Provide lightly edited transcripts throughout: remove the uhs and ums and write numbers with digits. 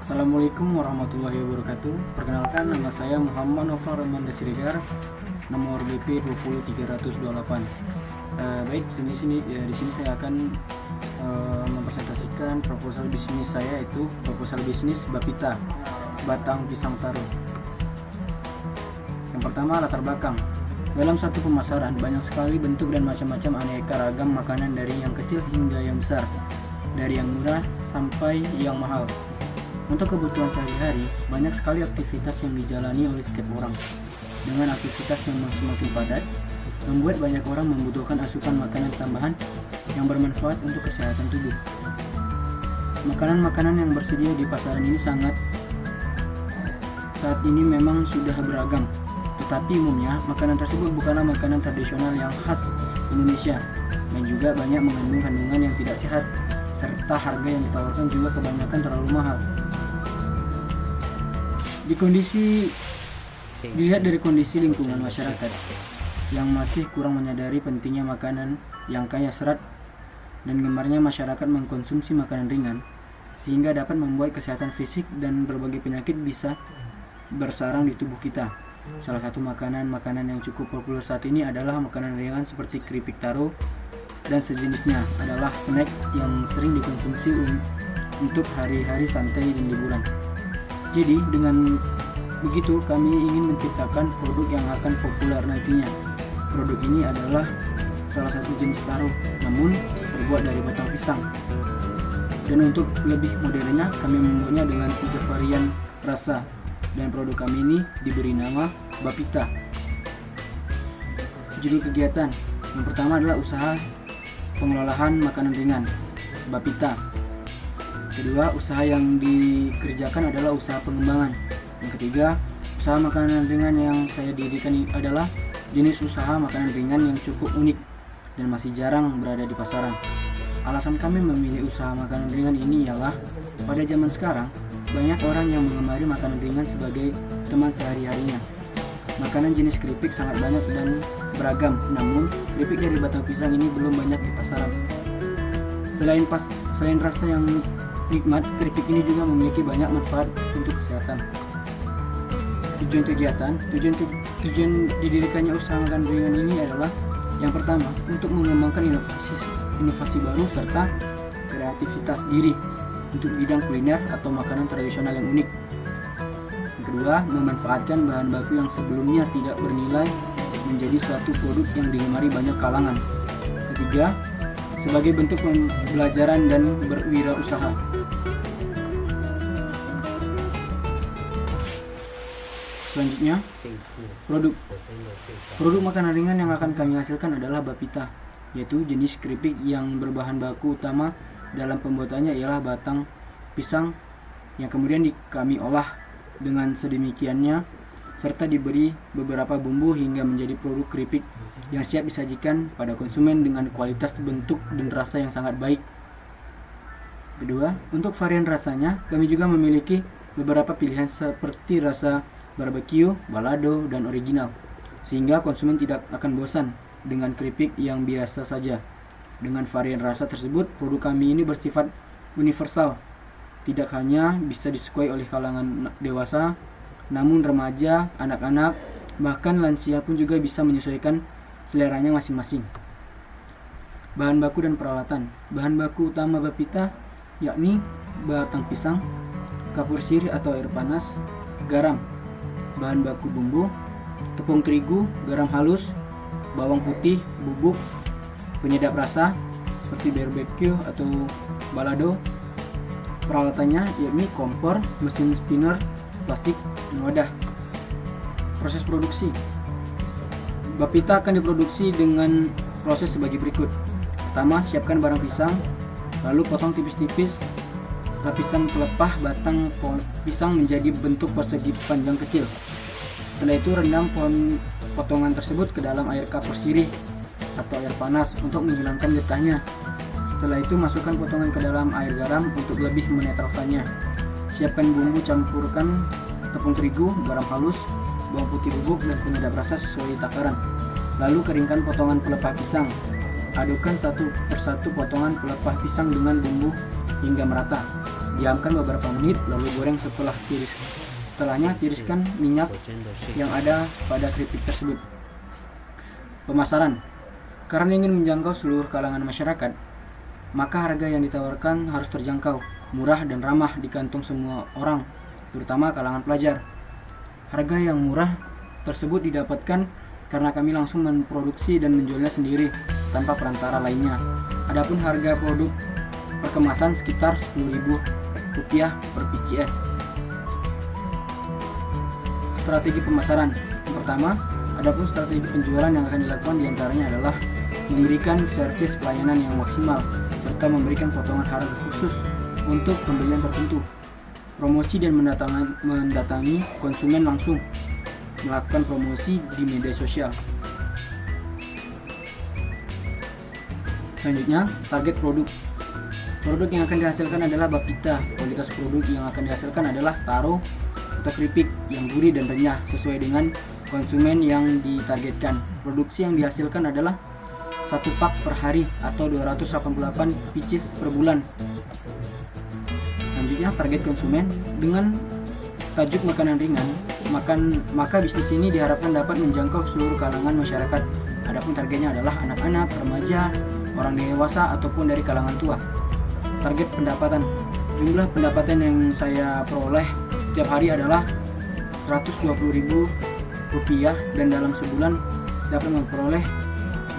Assalamualaikum warahmatullahi wabarakatuh. Perkenalkan, nama saya Muhammad Nofar Rahman Desirigar, nomor BP 20328. Baik, di sini saya akan mempresentasikan proposal bisnis saya, yaitu proposal bisnis Bapita, Batang Pisang Taro. Yang pertama, latar belakang. Dalam satu pemasaran, banyak sekali bentuk dan macam-macam aneka ragam makanan, dari yang kecil hingga yang besar, dari yang murah sampai yang mahal. Untuk kebutuhan sehari-hari, banyak sekali aktivitas yang dijalani oleh setiap orang. Dengan aktivitas yang semakin padat, membuat banyak orang membutuhkan asupan makanan tambahan yang bermanfaat untuk kesehatan tubuh. Makanan-makanan yang bersedia di pasaran ini saat ini memang sudah beragam, tetapi umumnya makanan tersebut bukanlah makanan tradisional yang khas Indonesia, dan juga banyak mengandung kandungan yang tidak sehat, serta harga yang ditawarkan juga kebanyakan terlalu mahal. Dilihat dari kondisi lingkungan masyarakat yang masih kurang menyadari pentingnya makanan yang kaya serat dan gemarnya masyarakat mengkonsumsi makanan ringan, sehingga dapat membuat kesehatan fisik dan berbagai penyakit bisa bersarang di tubuh kita. Salah satu makanan yang cukup populer saat ini adalah makanan ringan seperti keripik taro dan sejenisnya, adalah snack yang sering dikonsumsi untuk hari-hari santai dan liburan. Jadi dengan begitu kami ingin menciptakan produk yang akan populer nantinya. Produk ini adalah salah satu jenis taro, namun terbuat dari batang pisang. Dan untuk lebih modernnya, kami membuatnya dengan 3 varian rasa, dan produk kami ini diberi nama Bapita. Judul kegiatan yang pertama adalah usaha pengelolaan makanan ringan Bapita. Kedua, usaha yang dikerjakan adalah usaha pengembangan. Yang ketiga, usaha makanan ringan yang saya dirikan adalah jenis usaha makanan ringan yang cukup unik dan masih jarang berada di pasaran. Alasan kami memilih usaha makanan ringan ini ialah pada zaman sekarang banyak orang yang mengemari makanan ringan sebagai teman sehari-harinya. Makanan jenis keripik sangat banyak dan beragam, namun keripik dari batang pisang ini belum banyak di pasaran. Selain rasa yang nikmat, keripik ini juga memiliki banyak manfaat untuk kesehatan. Tujuan kegiatan, tujuan didirikannya usaha makanan ringan ini adalah yang pertama, untuk mengembangkan inovasi baru serta kreativitas diri untuk bidang kuliner atau makanan tradisional yang unik. Yang kedua, memanfaatkan bahan baku yang sebelumnya tidak bernilai menjadi suatu produk yang digemari banyak kalangan. Ketiga, sebagai bentuk pembelajaran dan berwirausaha. Selanjutnya, produk makanan ringan yang akan kami hasilkan adalah Bapita, yaitu jenis keripik yang berbahan baku utama dalam pembuatannya ialah batang pisang yang kemudian kami olah dengan sedemikiannya serta diberi beberapa bumbu hingga menjadi produk keripik yang siap disajikan pada konsumen dengan kualitas bentuk dan rasa yang sangat baik. Kedua, untuk varian rasanya kami juga memiliki beberapa pilihan seperti rasa barbecue, balado, dan original, sehingga konsumen tidak akan bosan dengan keripik yang biasa saja. Dengan varian rasa tersebut, produk kami ini bersifat universal, tidak hanya bisa disukai oleh kalangan dewasa, namun remaja, anak-anak, bahkan lansia pun juga bisa menyesuaikan seleranya masing-masing. Bahan baku dan peralatan. Bahan baku utama Bapita yakni batang pisang, kapur sirih atau air panas, garam. Bahan baku bumbu, tepung terigu, garam halus, bawang putih, bubuk, penyedap rasa seperti barbecue atau balado. Peralatannya yakni kompor, mesin spinner, plastik, dan wadah. Proses produksi. Bapita akan diproduksi dengan proses sebagai berikut. Pertama, siapkan barang pisang, lalu potong tipis-tipis lapisan pelepah batang pisang menjadi bentuk persegi panjang kecil. Setelah itu rendam potongan tersebut ke dalam air kapur sirih atau air panas untuk menghilangkan getahnya. Setelah itu masukkan potongan ke dalam air garam untuk lebih menetralkannya. Siapkan bumbu, campurkan tepung terigu, garam halus, bawang putih bubuk, dan penyedap rasa sesuai takaran. Lalu keringkan potongan pelepah pisang. Adukkan satu persatu potongan pelepah pisang dengan bumbu hingga merata. Diamkan beberapa menit lalu goreng. Setelahnya tiriskan minyak yang ada pada keripik tersebut. Pemasaran. Karena ingin menjangkau seluruh kalangan masyarakat, maka harga yang ditawarkan harus terjangkau, murah dan ramah di kantong semua orang, terutama kalangan pelajar. Harga yang murah tersebut didapatkan karena kami langsung memproduksi dan menjualnya sendiri tanpa perantara lainnya. Adapun harga produk perkemasan sekitar Rp10.000 per PCS. Strategi pemasaran. Yang pertama, adapun strategi penjualan yang akan dilakukan diantaranya adalah memberikan servis pelayanan yang maksimal serta memberikan potongan harga khusus untuk pembelian tertentu. Promosi dan mendatangi konsumen langsung, melakukan promosi di media sosial. Selanjutnya, target produk. Produk yang akan dihasilkan adalah bapita. Kualitas produk yang akan dihasilkan adalah taro atau keripik yang gurih dan renyah sesuai dengan konsumen yang ditargetkan. Produksi yang dihasilkan adalah 1 pak per hari atau 288 pieces per bulan. Selanjutnya, target konsumen. Dengan tajuk makanan ringan, maka bisnis ini diharapkan dapat menjangkau seluruh kalangan masyarakat. Adapun targetnya adalah anak-anak, remaja, orang dewasa ataupun dari kalangan tua. Target pendapatan. Jumlah pendapatan yang saya peroleh setiap hari adalah Rp120.000 dan dalam sebulan dapat memperoleh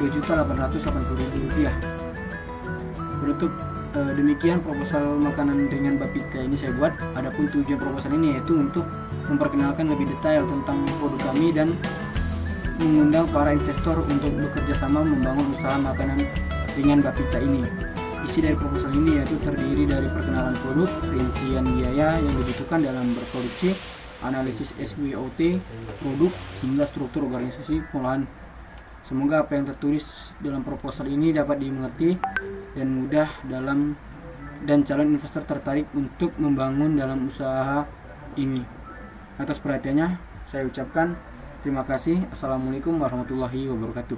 Rp2.880.000. Penutup, demikian proposal makanan ringan bapita ini saya buat. Adapun tujuan proposal ini yaitu untuk memperkenalkan lebih detail tentang produk kami dan mengundang para investor untuk bekerja sama membangun usaha makanan ringan bapita ini. Isi dari proposal ini yaitu terdiri dari perkenalan produk, rincian biaya yang dibutuhkan dalam berproduksi, analisis SWOT produk, hingga struktur organisasi pengolahan. Semoga apa yang tertulis dalam proposal ini dapat dimengerti dan mudah dan calon investor tertarik untuk membangun dalam usaha ini. Atas perhatiannya saya ucapkan terima kasih. Assalamualaikum warahmatullahi wabarakatuh.